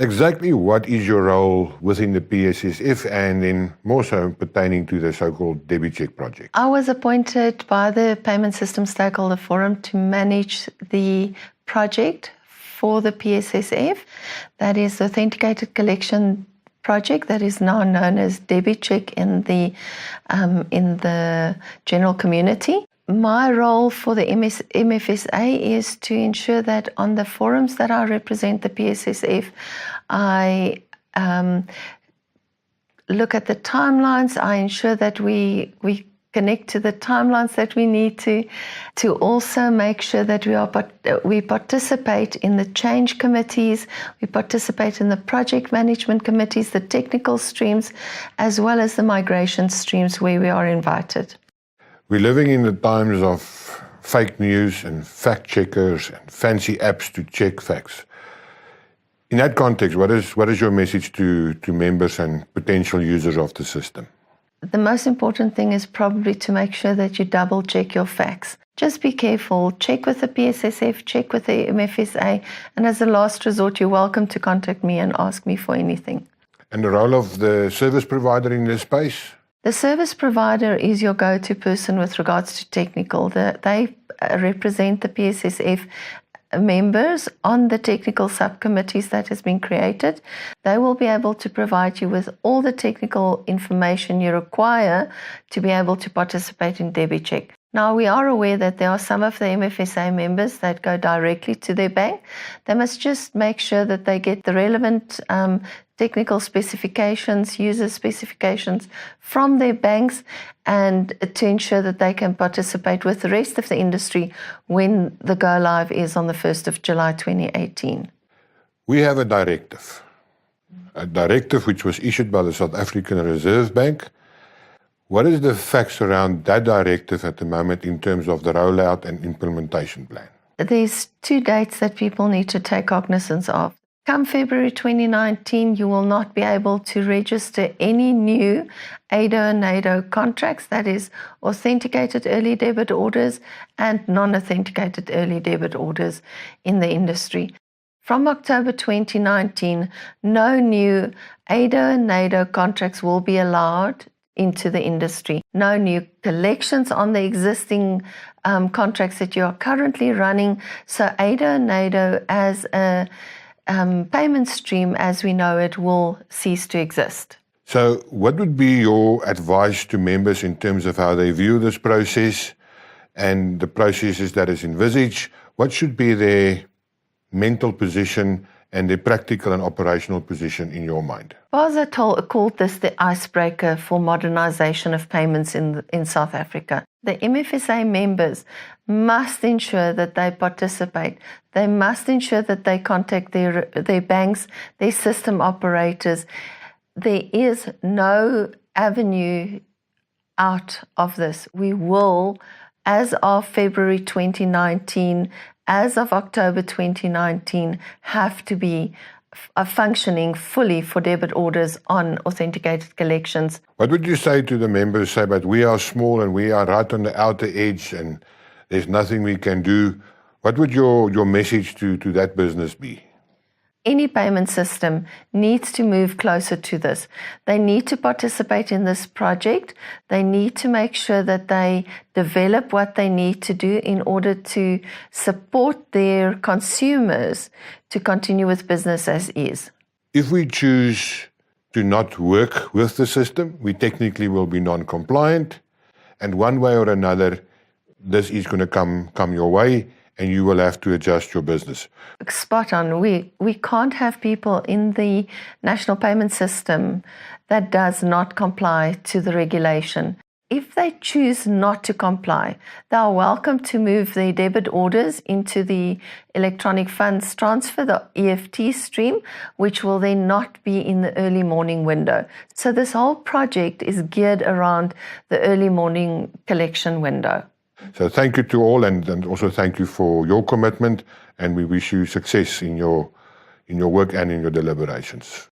Exactly what is your role within the PSSF and then more so pertaining to the so-called debit check project? I was appointed by the Payment System Stakeholder Forum to manage the project for the PSSF. That is the Authenticated Collection project that is now known as debit check in the general community. My role for the MFSA is to ensure that on the forums that I represent the PSSF, I look at the timelines. I ensure that we connect to the timelines that we need to also make sure that we participate in the change committees, we participate in the project management committees, the technical streams, as well as the migration streams where we are invited. We're living in the times of fake news and fact checkers and fancy apps to check facts. In that context, what is your message to members and potential users of the system? The most important thing is probably to make sure that you double check your facts. Just be careful, check with the PSSF, check with the MFSA, and as a last resort, you're welcome to contact me and ask me for anything. And the role of the service provider in this space? The service provider is your go-to person with regards to technical. They represent the PSSF members on the technical subcommittees that has been created. They will be able to provide you with all the technical information you require to be able to participate in debit check. Now, we are aware that there are some of the MFSA members that go directly to their bank. They must just make sure that they get the relevant technical specifications, user specifications from their banks, and to ensure that they can participate with the rest of the industry when the go live is on the 1st of July 2018. We have a directive which was issued by the South African Reserve Bank. What is the facts around that directive at the moment in terms of the rollout and implementation plan? There's two dates that people need to take cognizance of. Come February 2019, you will not be able to register any new ADO and NADO contracts, that is authenticated early debit orders and non-authenticated early debit orders in the industry. From October 2019, no new ADO and NADO contracts will be allowed into the industry. No new collections on the existing contracts that you are currently running. So ADO and NADO as a payment stream as we know it will cease to exist. So what would be your advice to members in terms of how they view this process and the processes that is envisaged? What should be their mental position and their practical and operational position in your mind? Baza called this the icebreaker for modernization of payments in South Africa. The MFSA members must ensure that they participate. They must ensure that they contact their banks, their system operators. There is no avenue out of this. We will, as of February 2019, as of October 2019, have to be functioning fully for debit orders on authenticated collections. What would you say to the members say, but we are small and we are right on the outer edge and there's nothing we can do? What would your message to that business be? Any payment system needs to move closer to this. They need to participate in this project. They need to make sure that they develop what they need to do in order to support their consumers to continue with business as is. If we choose to not work with the system, we technically will be non-compliant, and one way or another, this is going to come your way, and you will have to adjust your business. Spot on. We can't have people in the national payment system that does not comply to the regulation. If they choose not to comply, they are welcome to move their debit orders into the electronic funds transfer, the EFT stream, which will then not be in the early morning window. So this whole project is geared around the early morning collection window. So thank you to all, and also thank you for your commitment, and we wish you success in your work and in your deliberations.